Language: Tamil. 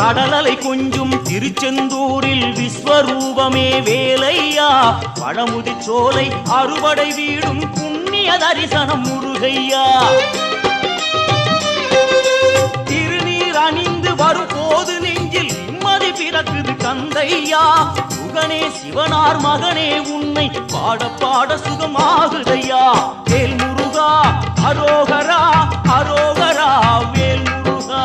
கடலலை கொஞ்சும் திருச்செந்தூரில் விஸ்வரூபமே வேலையா பழமுதி சோலை அறுவடை வீடும் புண்ணிய தரிசனம் முருகையா திருநீர் அணிந்து வரும் போது நெஞ்சில் நிம்மதி பிறக்குது கந்தையா சுகனே சிவனார் மகனே உன்னை பாட பாட சுகமாகுதையா வேல் முருகா அரோகரா அரோகரா வேல் முருகா